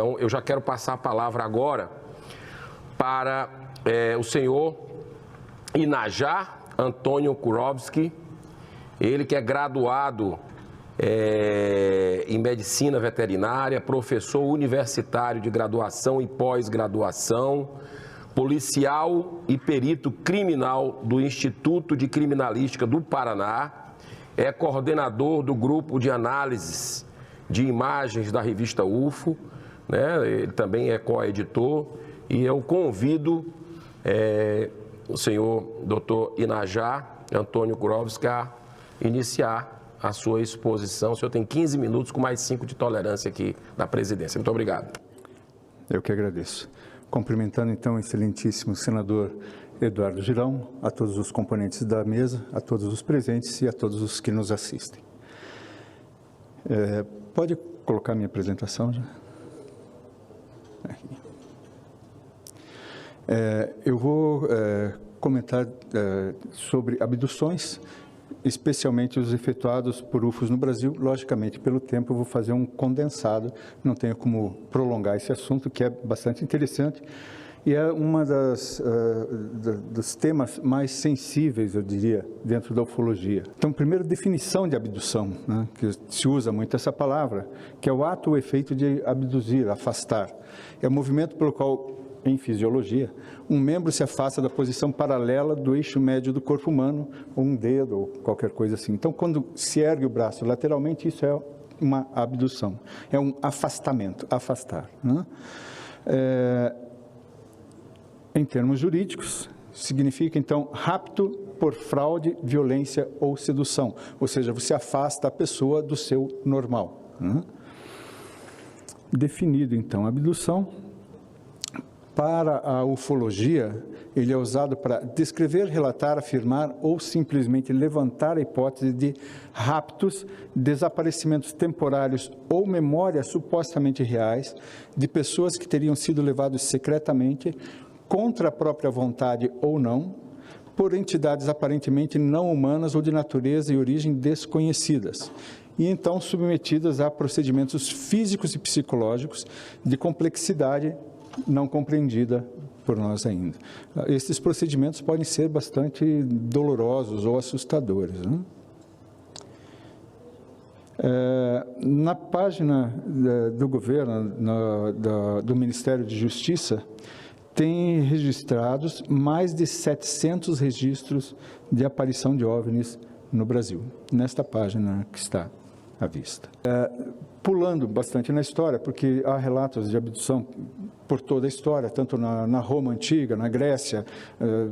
Então, eu já quero passar a palavra agora para o senhor Inajá Antônio Kurovski, ele que é graduado em Medicina Veterinária, professor universitário de graduação e pós-graduação, policial e perito criminal do Instituto de Criminalística do Paraná, é coordenador do grupo de análises de imagens da revista UFO, né? Ele também é coeditor, e eu convido o senhor Dr. Inajá Antônio Kurovski a iniciar a sua exposição. O senhor tem 15 minutos com mais 5 de tolerância aqui da presidência. Muito obrigado. Eu que agradeço. Cumprimentando então o excelentíssimo senador Eduardo Girão, a todos os componentes da mesa, a todos os presentes e a todos os que nos assistem. Pode colocar minha apresentação já? Aqui. Eu vou comentar sobre abduções, especialmente os efetuados por UFOs no Brasil. Logicamente, pelo tempo, eu vou fazer um condensado, não tenho como prolongar esse assunto, que é bastante interessante, e é uma dos temas mais sensíveis, eu diria, dentro da ufologia. Então, primeiro, definição de abdução, né, que se usa muito essa palavra, que é o ato ou efeito de abduzir, afastar. É o movimento pelo qual, em fisiologia, um membro se afasta da posição paralela do eixo médio do corpo humano, ou um dedo, ou qualquer coisa assim. Então, quando se ergue o braço lateralmente, isso é uma abdução, é um afastamento, afastar, né? Em termos jurídicos, significa, então, rapto por fraude, violência ou sedução, ou seja, você afasta a pessoa do seu normal, né? Definido, então, a abdução. Para a ufologia, ele é usado para descrever, relatar, afirmar ou simplesmente levantar a hipótese de raptos, desaparecimentos temporários ou memórias supostamente reais de pessoas que teriam sido levadas secretamente, contra a própria vontade ou não, por entidades aparentemente não humanas ou de natureza e origem desconhecidas, e então submetidas a procedimentos físicos e psicológicos de complexidade não compreendida por nós ainda. Esses procedimentos podem ser bastante dolorosos ou assustadores, né? Na página do governo, do Ministério de Justiça, tem registrados mais de 700 registros de aparição de OVNIs no Brasil, nesta página que está à vista. Pulando bastante na história, porque há relatos de abdução por toda a história, tanto na Roma Antiga, na Grécia,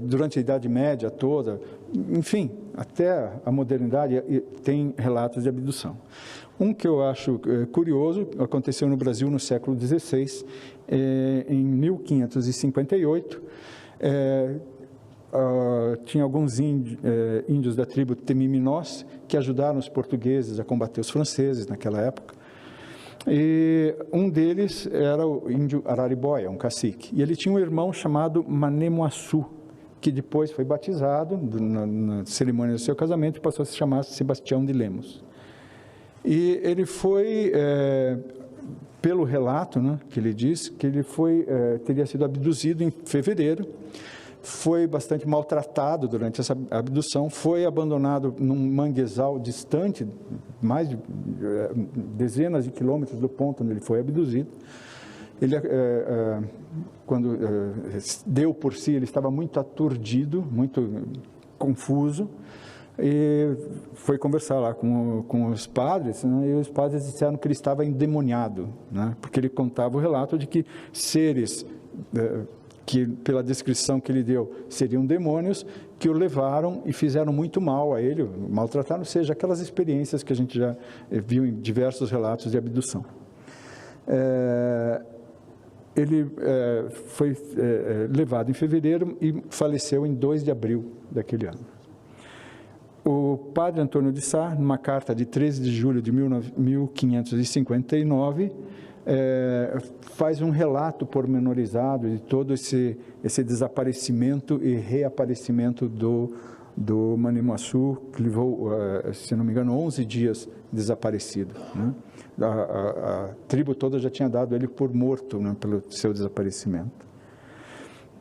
durante a Idade Média toda, enfim, até a modernidade tem relatos de abdução. Um que eu acho curioso, aconteceu no Brasil no século XVI, em 1558, tinha alguns índios da tribo Temiminós que ajudaram os portugueses a combater os franceses naquela época. E um deles era o índio Araribóia, um cacique. E ele tinha um irmão chamado Manemuaçu, que depois foi batizado na cerimônia do seu casamento e passou a se chamar Sebastião de Lemos. E ele foi, pelo relato, né, que ele diz, que ele teria sido abduzido em fevereiro, foi bastante maltratado durante essa abdução, foi abandonado num manguezal distante, mais de dezenas de quilômetros do ponto onde ele foi abduzido. Ele, quando deu por si, ele estava muito aturdido, muito confuso, e foi conversar lá com os padres, né, e os padres disseram que ele estava endemoniado, né, porque ele contava o relato de que seres que, pela descrição que ele deu, seriam demônios, que o levaram e fizeram muito mal a ele, maltrataram, ou seja, aquelas experiências que a gente já viu em diversos relatos de abdução. Ele foi levado em fevereiro e faleceu em 2 de abril daquele ano. O padre Antônio de Sá, numa carta de 13 de julho de 1559, faz um relato pormenorizado de todo esse desaparecimento e reaparecimento do do Manhuaçu, que levou, se não me engano, 11 dias desaparecido, né? A tribo toda já tinha dado ele por morto, né, pelo seu desaparecimento.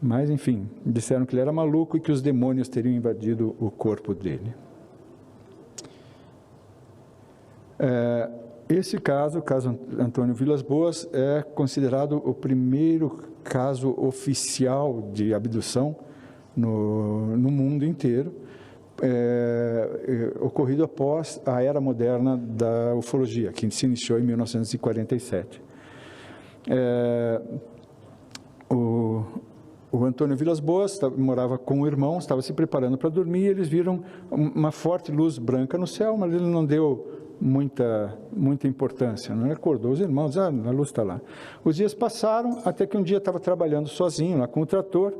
Mas, enfim, disseram que ele era maluco e que os demônios teriam invadido o corpo dele. Esse caso, o caso Antônio Vilas Boas, é considerado o primeiro caso oficial de abdução no mundo inteiro, ocorrido após a era moderna da ufologia, que se iniciou em 1947. O Antônio Vilas Boas morava com o irmão, estava se preparando para dormir, e eles viram uma forte luz branca no céu, mas ele não deu muita importância, não acordou os irmãos, a luz está lá. Os dias passaram, até que um dia estava trabalhando sozinho lá com o trator,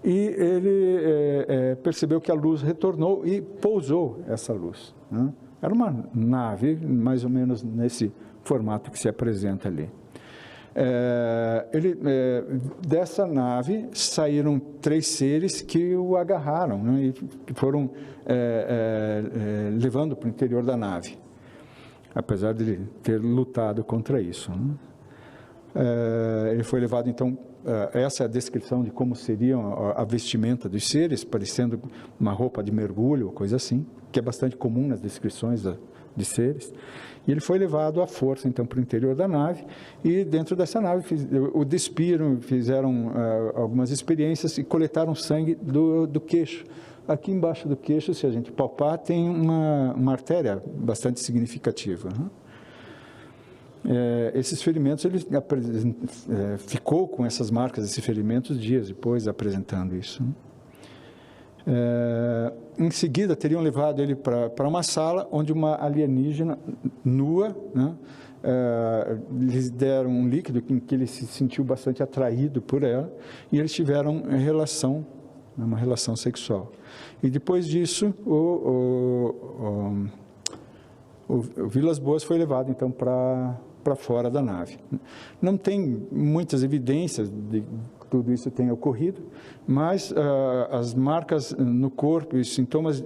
e ele percebeu que a luz retornou e pousou essa luz, né? Era uma nave, mais ou menos nesse formato que se apresenta ali. Dessa nave saíram 3 seres que o agarraram, né, e que foram levando para o interior da nave, apesar de ele ter lutado contra isso, né? Ele foi levado, então, essa é a descrição de como seria a vestimenta dos seres, parecendo uma roupa de mergulho, coisa assim, que é bastante comum nas descrições de seres. E ele foi levado à força, então, para o interior da nave, e dentro dessa nave o despiram, fizeram algumas experiências e coletaram sangue do queixo. Aqui embaixo do queixo, se a gente palpar, tem uma artéria bastante significativa, né? Esses ferimentos, ele ficou com essas marcas, esses ferimentos, dias depois, apresentando isso, né? Em seguida, teriam levado ele para uma sala onde uma alienígena nua, né, lhes deram um líquido em que ele se sentiu bastante atraído por ela, e eles tiveram uma relação sexual. E depois disso, o Vilas Boas foi levado, então, para fora da nave. Não tem muitas evidências de que tudo isso tenha ocorrido, mas as marcas no corpo e os sintomas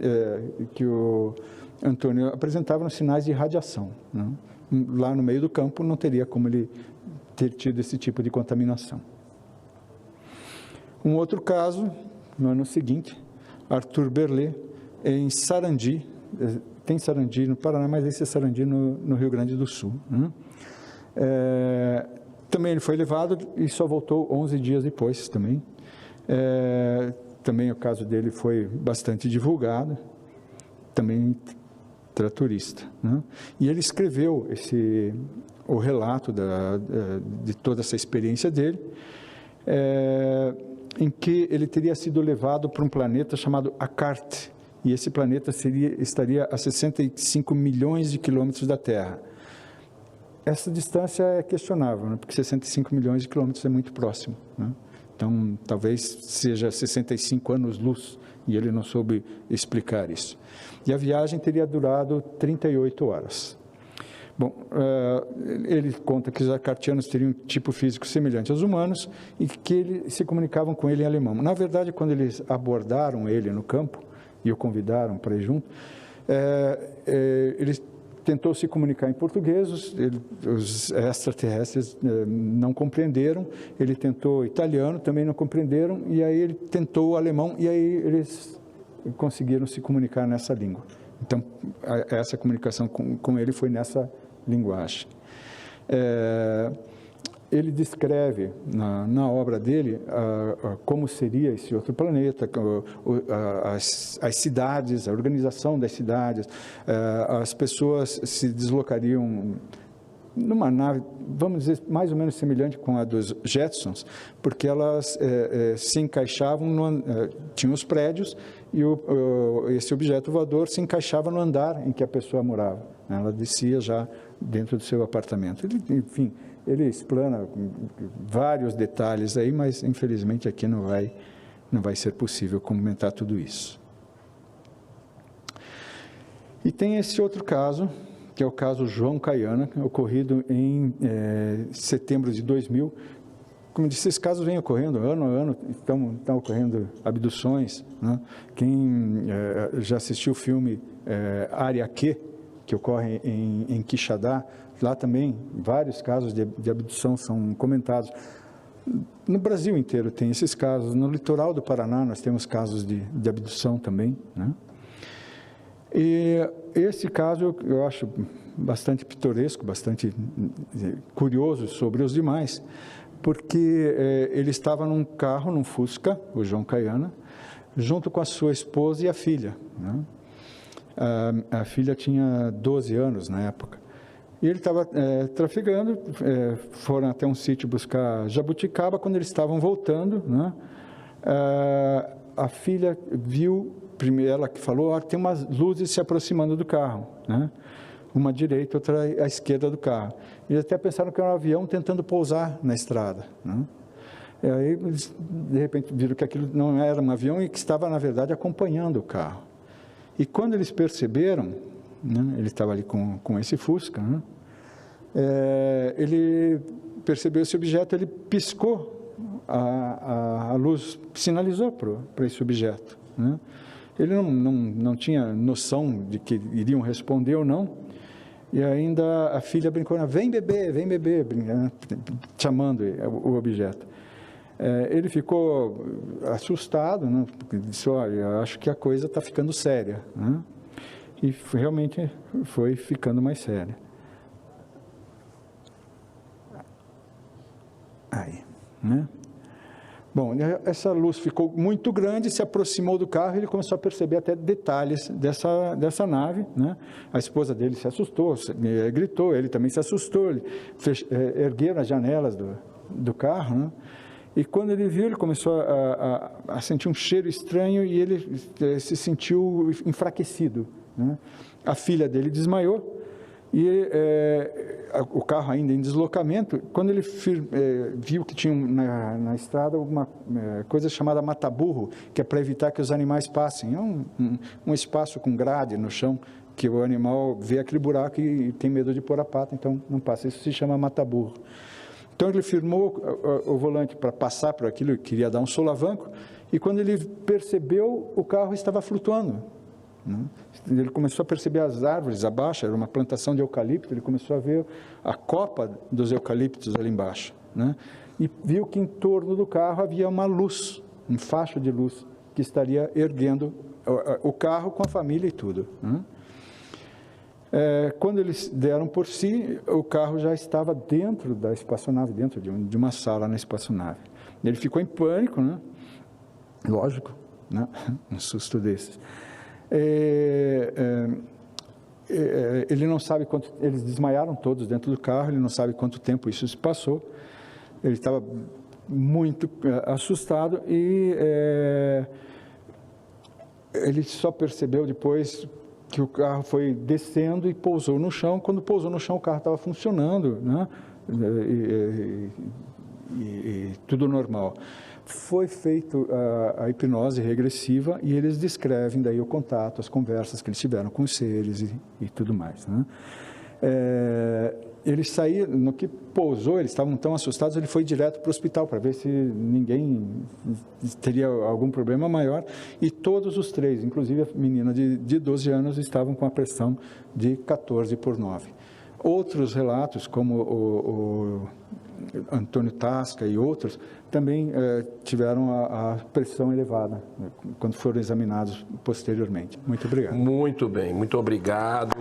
que o Antônio apresentava eram sinais de radiação, né? Lá no meio do campo não teria como ele ter tido esse tipo de contaminação. Um outro caso, no ano seguinte, Arthur Berlet, em Sarandi. Tem Sarandi no Paraná, mas esse é Sarandi no Rio Grande do Sul, né? Também ele foi levado e só voltou 11 dias depois também. Também o caso dele foi bastante divulgado, também tratorista, né? E ele escreveu o relato de toda essa experiência dele, em que ele teria sido levado para um planeta chamado Akart, e esse planeta estaria a 65 milhões de quilômetros da Terra. Essa distância é questionável, né? Porque 65 milhões de quilômetros é muito próximo, né? Então, talvez seja 65 anos-luz, e ele não soube explicar isso. E a viagem teria durado 38 horas. Bom, ele conta que os acartianos teriam um tipo físico semelhante aos humanos e que eles se comunicavam com ele em alemão. Na verdade, quando eles abordaram ele no campo e o convidaram para ir junto, ele tentou se comunicar em português, os extraterrestres não compreenderam, ele tentou italiano, também não compreenderam, e aí ele tentou alemão, e aí eles conseguiram se comunicar nessa língua. Então, essa comunicação com ele foi nessa linguagem. Ele descreve na obra dele como seria esse outro planeta, as cidades, a organização das cidades, as pessoas se deslocariam numa nave, vamos dizer, mais ou menos semelhante com a dos Jetsons, porque elas se encaixavam, tinham os prédios e esse objeto voador se encaixava no andar em que a pessoa morava, né? Ela descia já dentro do seu apartamento. Enfim, ele explana vários detalhes aí, mas infelizmente aqui não vai ser possível comentar tudo isso. E tem esse outro caso, que é o caso João Caiana, ocorrido em setembro de 2000, como eu disse, esses casos vêm ocorrendo ano a ano, estão ocorrendo abduções, né? Quem já assistiu o filme Área Q, que ocorre em Quixadá, lá também vários casos de abdução são comentados. No Brasil inteiro tem esses casos, no litoral do Paraná nós temos casos de abdução também, né? E esse caso eu acho bastante pitoresco, bastante curioso sobre os demais, porque ele estava num carro, num Fusca, o João Caiana, junto com a sua esposa e a filha, né? A filha tinha 12 anos na época. E ele estava trafegando, foram até um sítio buscar jabuticaba. Quando eles estavam voltando, né, a filha viu, primeiro ela que falou, tem umas luzes se aproximando do carro, né? Uma à direita, outra à esquerda do carro. Eles até pensaram que era um avião tentando pousar na estrada, né? E aí eles, de repente, viram que aquilo não era um avião e que estava, na verdade, acompanhando o carro. E quando eles perceberam, né, ele estava ali com esse Fusca, né, ele percebeu esse objeto, ele piscou a luz, sinalizou para esse objeto, né? Ele não tinha noção de que iriam responder ou não, e ainda a filha brincou, vem bebê, chamando o objeto. Ele ficou assustado, né? Disse, olha, eu acho que a coisa está ficando séria, né? E realmente foi ficando mais séria. Aí, né? Bom, essa luz ficou muito grande, se aproximou do carro e ele começou a perceber até detalhes dessa nave, né? A esposa dele se assustou, gritou, ele também se assustou, ele ergueram as janelas do carro, né? E quando ele viu, ele começou a sentir um cheiro estranho e ele se sentiu enfraquecido, né? A filha dele desmaiou e o carro ainda em deslocamento, quando ele viu que tinha na estrada uma coisa chamada mata-burro, que é para evitar que os animais passem. É um espaço com grade no chão, que o animal vê aquele buraco e tem medo de pôr a pata, então não passa. Isso se chama mata-burro. Então ele firmou o volante para passar por aquilo, queria dar um solavanco, e quando ele percebeu, o carro estava flutuando, né? Ele começou a perceber as árvores abaixo, era uma plantação de eucalipto, ele começou a ver a copa dos eucaliptos ali embaixo, né? E viu que em torno do carro havia uma luz, um facho de luz, que estaria erguendo o carro com a família e tudo, né? Quando eles deram por si, o carro já estava dentro da espaçonave, dentro de uma sala na espaçonave. Ele ficou em pânico, né? Lógico, né? Um susto desses. Ele não sabe quanto... Eles desmaiaram todos dentro do carro, ele não sabe quanto tempo isso se passou. Ele estava muito assustado e ele só percebeu depois que o carro foi descendo e pousou no chão. Quando pousou no chão, o carro estava funcionando, né? E tudo normal. Foi feito a hipnose regressiva e eles descrevem daí o contato, as conversas que eles tiveram com os seres e tudo mais, né? Ele saiu, no que pousou, eles estavam tão assustados, ele foi direto para o hospital para ver se ninguém teria algum problema maior, e todos os três, inclusive a menina de 12 anos, estavam com a pressão de 14/9. Outros relatos, como o Antônio Tasca e outros, também tiveram a pressão elevada, né, quando foram examinados posteriormente. Muito obrigado. Muito bem, muito obrigado.